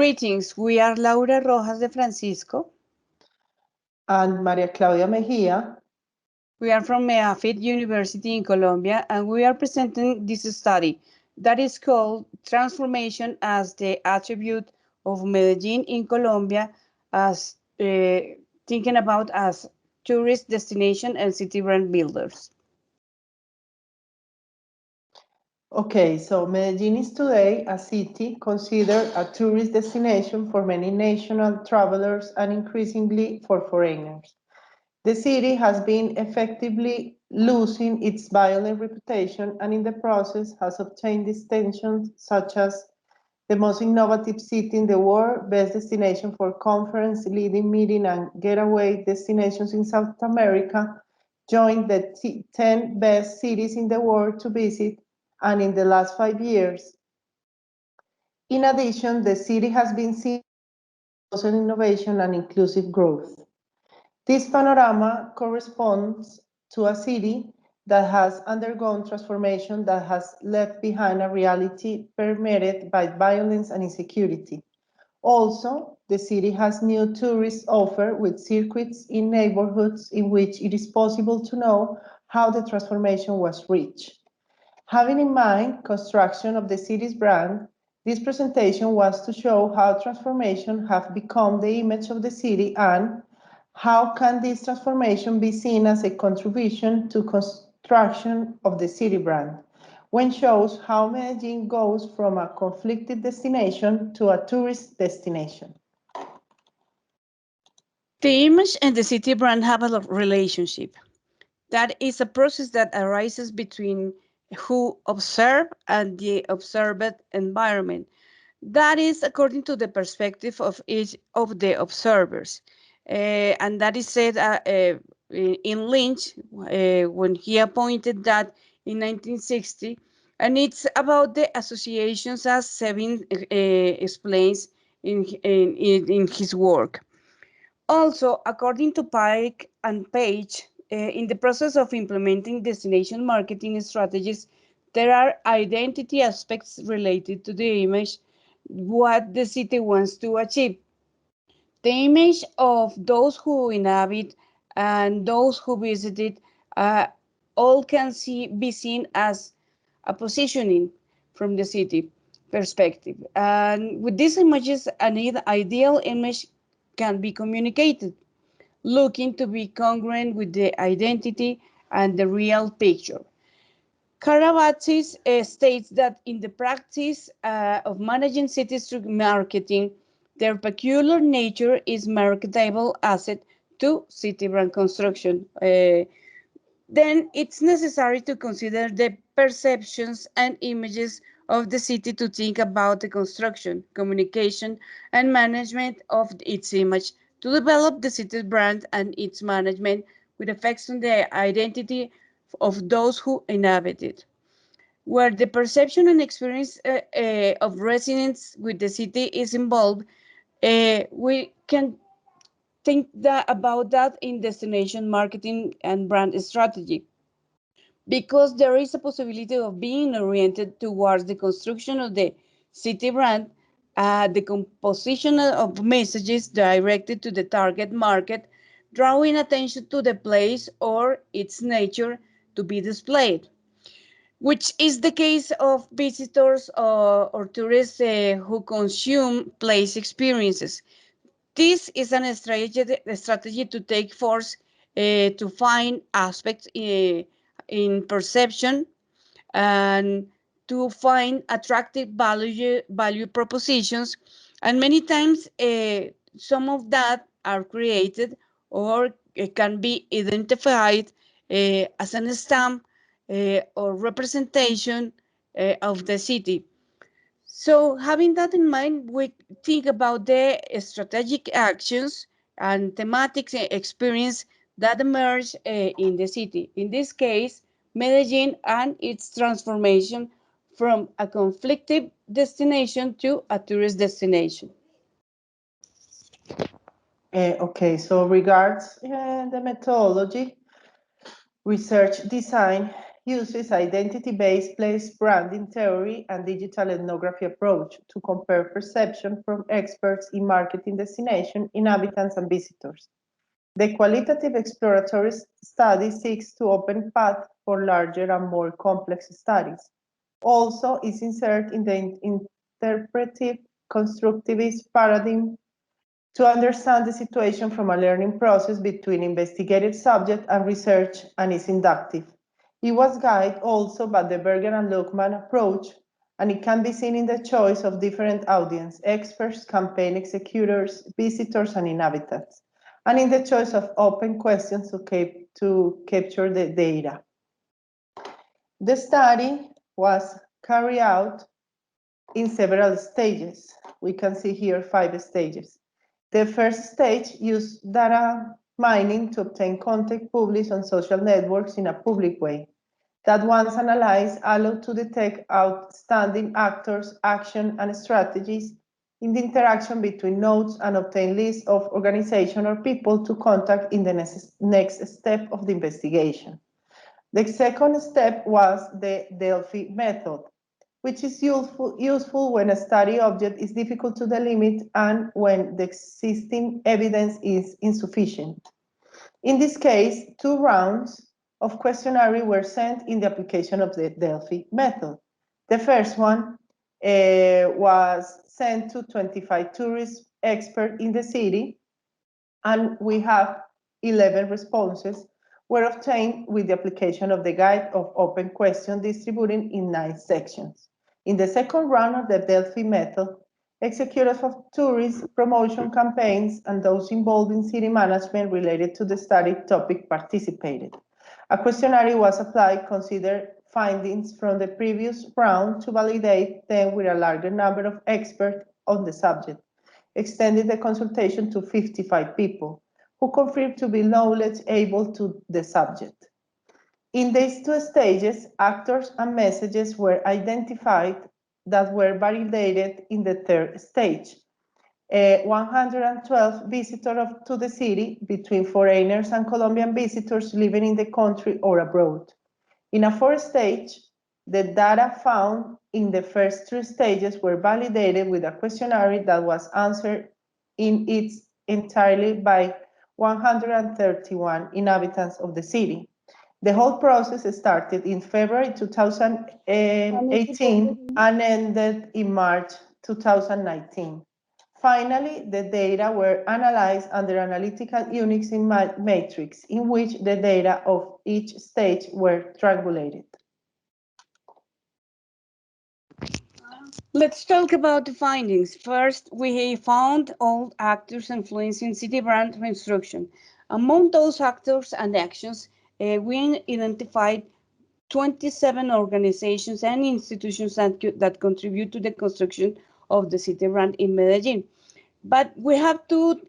Greetings, we are Laura Rojas de Francisco. And Maria Claudia Mejia. We are from MEAFIT University in Colombia, and we are presenting this study that is called Transformation as the Attribute of Medellín in Colombia, as thinking about as tourist destination and city brand builders. Okay, so Medellín is today a city considered a tourist destination for many national travelers and increasingly for foreigners. The city has been effectively losing its violent reputation and in the process has obtained distinctions such as the most innovative city in the world, best destination for conference, leading meeting and getaway destinations in South America, joined the 10 best cities in the world to visit, and in the last 5 years. In addition, the city has been seen as innovation and inclusive growth. This panorama corresponds to a city that has undergone transformation that has left behind a reality permeated by violence and insecurity. Also, the city has new tourist offer with circuits in neighborhoods in which it is possible to know how the transformation was reached. Having in mind construction of the city's brand, this presentation was to show how transformation have become the image of the city and how can this transformation be seen as a contribution to construction of the city brand, when shows how Medellín goes from a conflicted destination to a tourist destination. The image and the city brand have a relationship. That is a process that arises between who observe and the observed environment. That is according to the perspective of each of the observers. And that is said in Lynch when he appointed that in 1960. And it's about the associations as Sevin explains in his work. Also, according to Pike and Page, in the process of implementing destination marketing strategies, there are identity aspects related to the image, what the city wants to achieve. The image of those who inhabit and those who visit it all can be seen as a positioning from the city perspective. And with these images, an ideal image can be communicated, looking to be congruent with the identity and the real picture. Karabatsis states that in the practice of managing cities through marketing, their peculiar nature is marketable asset to city brand construction. Then it's necessary to consider the perceptions and images of the city to think about the construction, communication, and management of its image to develop the city's brand and its management with effects on the identity of those who inhabit it. Where the perception and experience of residents with the city is involved, we can think about that in destination marketing and brand strategy, because there is a possibility of being oriented towards the construction of the city brand, the composition of messages directed to the target market, drawing attention to the place or its nature to be displayed, which is the case of visitors or tourists who consume place experiences. This is a strategy to take force to find aspects in perception and to find attractive value propositions. And many times some of that are created or can be identified as an stamp or representation of the city. So having that in mind, we think about the strategic actions and thematic experience that emerge in the city. In this case, Medellin and its transformation from a conflicted destination to a tourist destination. Okay, so regards the methodology, research design uses identity-based place branding theory and digital ethnography approach to compare perception from experts in marketing destination, inhabitants, and visitors. The qualitative exploratory study seeks to open path for larger and more complex studies. Also is inserted in the interpretive constructivist paradigm to understand the situation from a learning process between investigative subject and research, and is inductive. It was guided also by the Berger and Luckman approach, and it can be seen in the choice of different audience, experts, campaign executors, visitors, and inhabitants, and in the choice of open questions to capture the data. The study was carried out in several stages. We can see here 5 stages. The first stage used data mining to obtain content published on social networks in a public way that, once analyzed, allowed to detect outstanding actors, action, and strategies in the interaction between nodes and obtain lists of organizations or people to contact in the next step of the investigation. The second step was the Delphi method, which is useful when a study object is difficult to delimit and when the existing evidence is insufficient. In this case, 2 rounds of questionnaire were sent in the application of the Delphi method. The first one was sent to 25 tourist experts in the city, and we have 11 responses were obtained with the application of the guide of open question distributed in 9 sections. In the second round of the Delphi method, executors of tourist promotion campaigns and those involved in city management related to the study topic participated. A questionnaire was applied, considered findings from the previous round to validate them with a larger number of experts on the subject, extended the consultation to 55 people who confirmed to be knowledge able to the subject. In these 2 stages, actors and messages were identified that were validated in the third stage. 112 visitors to the city between foreigners and Colombian visitors living in the country or abroad. In a 4th stage, the data found in the first 3 stages were validated with a questionnaire that was answered in its entirety by 131 inhabitants of the city. The whole process started in February 2018 and ended in March 2019. Finally, the data were analyzed under analytical unixing matrix, in which the data of each stage were triangulated. Let's talk about the findings. First, we found all actors influencing city brand construction. Among those actors and actions, we identified 27 organizations and institutions that contribute to the construction of the city brand in Medellin. But we have to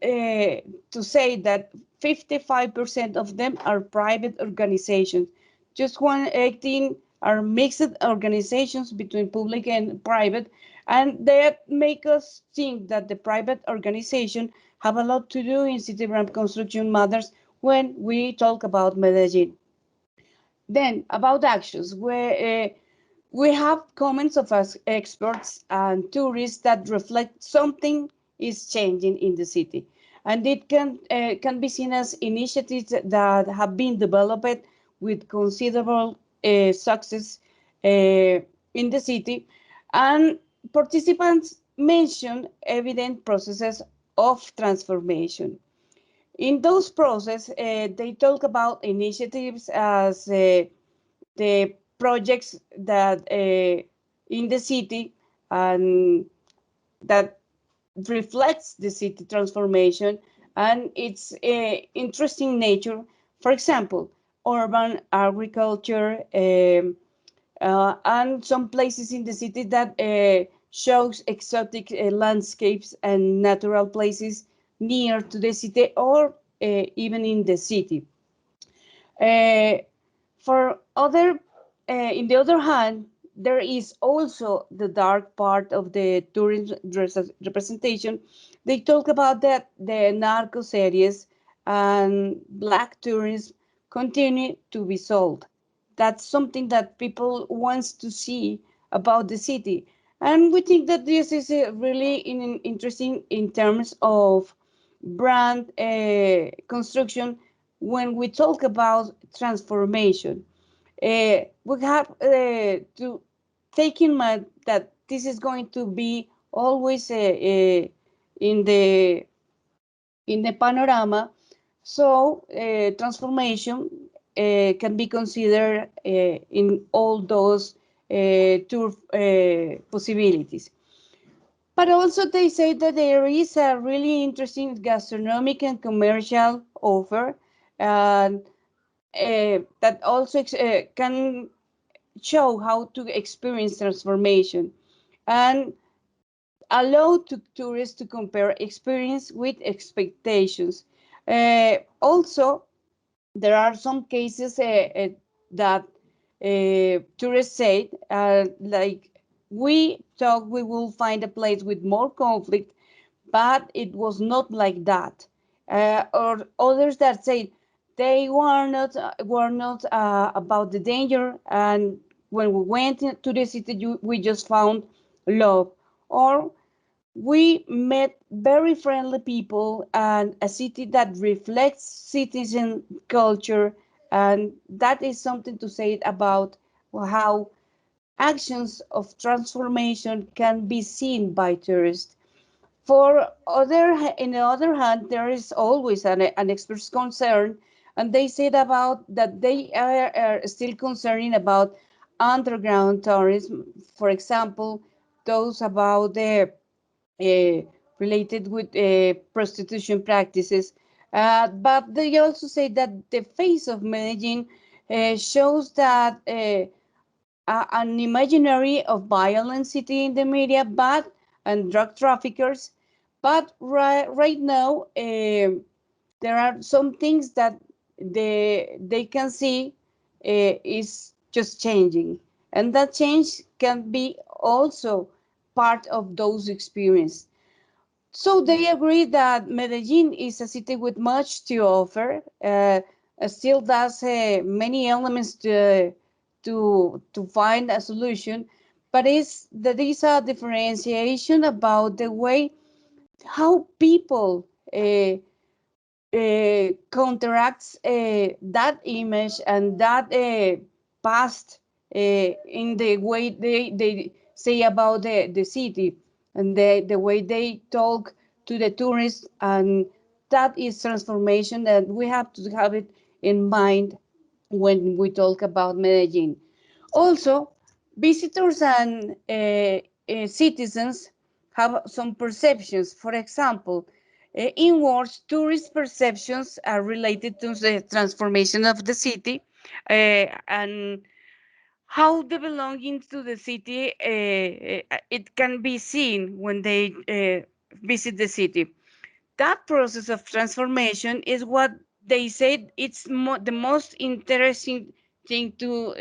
say that 55% of them are private organizations. Just 118 are mixed organizations between public and private, and that make us think that the private organization have a lot to do in city brand construction matters when we talk about Medellin. Then about actions, where we have comments of us experts and tourists that reflect something is changing in the city, and it can be seen as initiatives that have been developed with considerable success in the city, and participants mention evident processes of transformation. In those processes, they talk about initiatives as the projects that in the city and that reflects the city transformation and its interesting nature. For example, urban agriculture and some places in the city that shows exotic landscapes and natural places near to the city or even in the city. Uh, for other, in the other hand, there is also the dark part of the tourism representation. They talk about that the narco series and black tourism continue to be sold. That's something that people wants to see about the city. And we think that this is really interesting in terms of brand construction when we talk about transformation. We have to take in mind that this is going to be always in the panorama. So transformation can be considered in all those two possibilities. But also they say that there is a really interesting gastronomic and commercial offer, and that also can show how to experience transformation and allow to tourists to compare experience with expectations. Also, there are some cases that tourists say, like, we thought we will find a place with more conflict, but it was not like that. Or others that say they were not about the danger, and when we went to the city, we just found love. Or we met very friendly people and a city that reflects citizen culture, and that is something to say about how actions of transformation can be seen by tourists. In the other hand, there is always an expert's concern, and they said about that they are still concerned about underground tourism. For example, those about the uh, related with prostitution practices. But they also say that the face of Medellin shows that an imaginary of violent city in the media, but and drug traffickers. But right now, there are some things that they can see is just changing, and that change can be also part of those experiences. So they agree that Medellin is a city with much to offer. Still does many elements to find a solution, but is there is a differentiation about the way how people counteracts that image and that past in the way they say about the city, and the way they talk to the tourists, and that is transformation that we have to have it in mind when we talk about Medellin. Also, visitors and citizens have some perceptions. For example, inwards, tourist perceptions are related to the transformation of the city and how the belonging to the city it can be seen when they visit the city. That process of transformation is what they said it's the most interesting thing to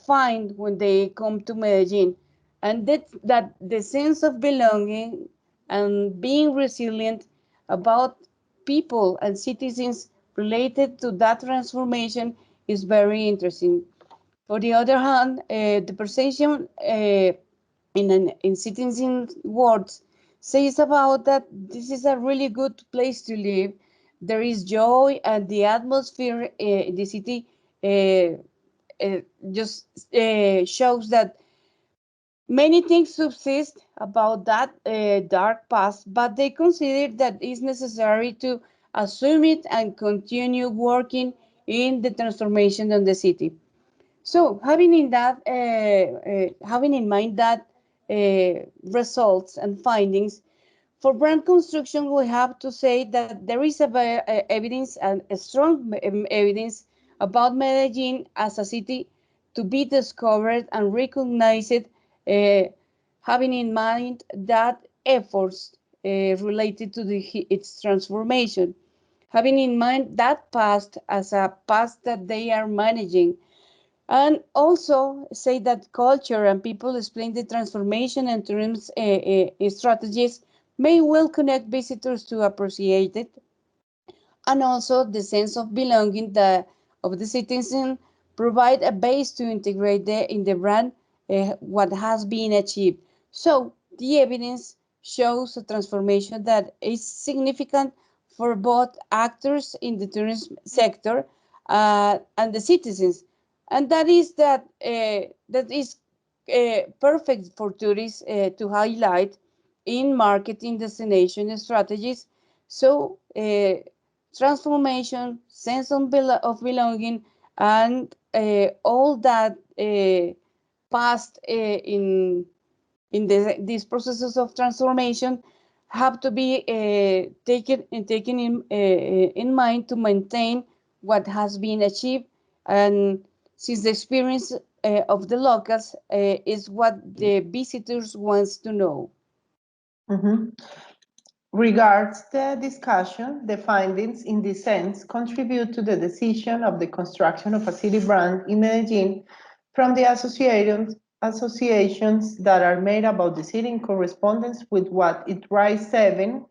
find when they come to Medellin, and that the sense of belonging and being resilient about people and citizens related to that transformation is very interesting. For the other hand, the perception in citizen words says about that this is a really good place to live. There is joy, and the atmosphere in the city uh, uh, just shows that many things subsist about that dark past, but they consider that it's necessary to assume it and continue working in the transformation of the city. So, having in mind that results and findings for brand construction, we have to say that there is evidence and a strong evidence about Medellin as a city to be discovered and recognized, uh, having in mind that efforts related to its transformation, having in mind that past as a past that they are managing, and also say that culture and people explain the transformation and tourism strategies may well connect visitors to appreciate it, and also the sense of belonging that of the citizen provide a base to integrate in the brand what has been achieved. So the evidence shows a transformation that is significant for both actors in the tourism sector and the citizens, and that is perfect for tourists to highlight in marketing destination strategies. So transformation, sense of belonging, and all that past in these processes of transformation have to be taken in mind to maintain what has been achieved, and since the experience of the locals is what the visitors wants to know. Mhm. Regards the discussion, the findings in this sense contribute to the decision of the construction of a city brand in Medellin from the associations that are made about the city in correspondence with what it RISE 7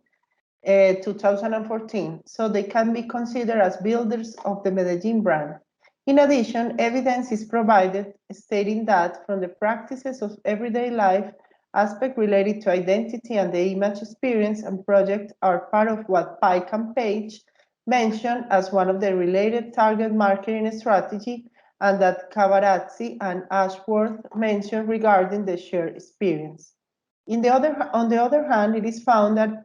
2014, so they can be considered as builders of the Medellin brand. In addition, evidence is provided stating that from the practices of everyday life, aspects related to identity and the image experience and project are part of what Pike and Page mentioned as one of the related target marketing strategy, and that Cavarazzi and Ashworth mentioned regarding the shared experience. On the other hand, it is found that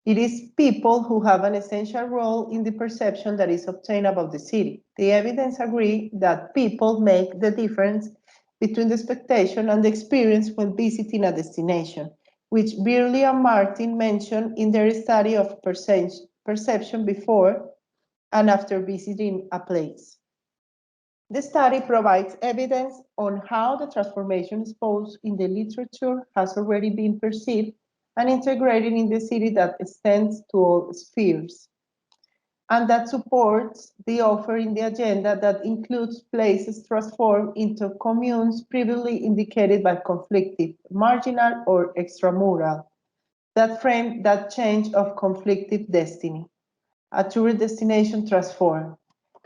it is people who have an essential role in the perception that is obtained about the city. The evidence agree that people make the difference between the expectation and the experience when visiting a destination, which Birley and Martin mentioned in their study of perception before and after visiting a place. The study provides evidence on how the transformation exposed in the literature has already been perceived and integrated in the city that extends to all spheres, and that supports the offer in the agenda that includes places transformed into communes previously indicated by conflictive, marginal, or extramural, that frame that change of conflictive destiny, a tourist destination transformed.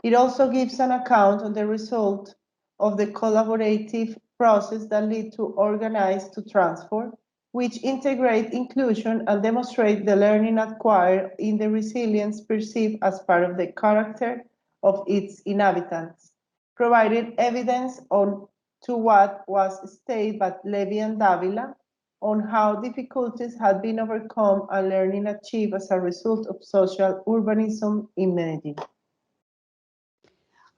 It also gives an account on the result of the collaborative process that lead to organize to transform, which integrate inclusion and demonstrate the learning acquired in the resilience perceived as part of the character of its inhabitants, provided evidence on to what was stated by Levy and Davila on how difficulties had been overcome and learning achieved as a result of social urbanism in Medellin.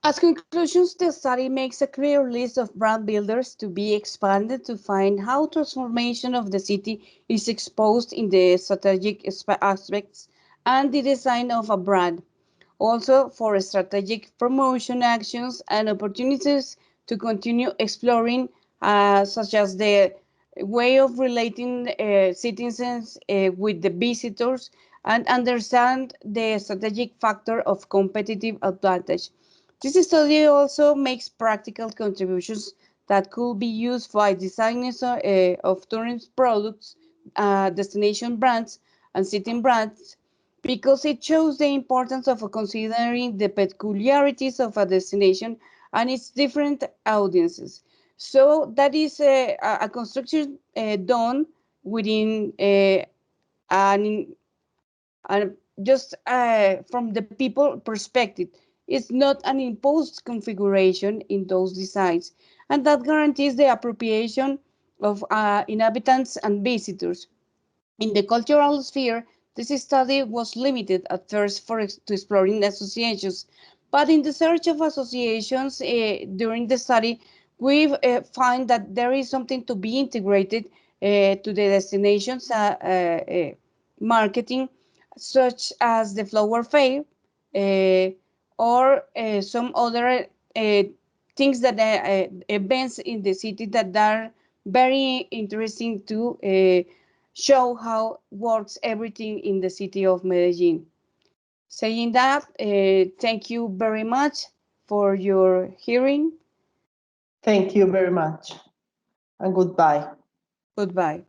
As conclusions, the study makes a clear list of brand builders to be expanded to find how transformation of the city is exposed in the strategic aspects and the design of a brand. Also for strategic promotion actions and opportunities to continue exploring, such as the way of relating citizens with the visitors and understand the strategic factor of competitive advantage. This study also makes practical contributions that could be used by designers of tourism products, destination brands, and city brands because it shows the importance of considering the peculiarities of a destination and its different audiences. So that is a construction done within an and just from the people perspective. It's not an imposed configuration in those designs, and that guarantees the appropriation of inhabitants and visitors. In the cultural sphere, this study was limited at first to exploring associations, but in the search of associations during the study, we find that there is something to be integrated to the destinations marketing, such as the flower fair or some other things that events in the city that are very interesting to show how works everything in the city of Medellin. Saying that, thank you very much for your hearing. Thank you very much and goodbye. Goodbye.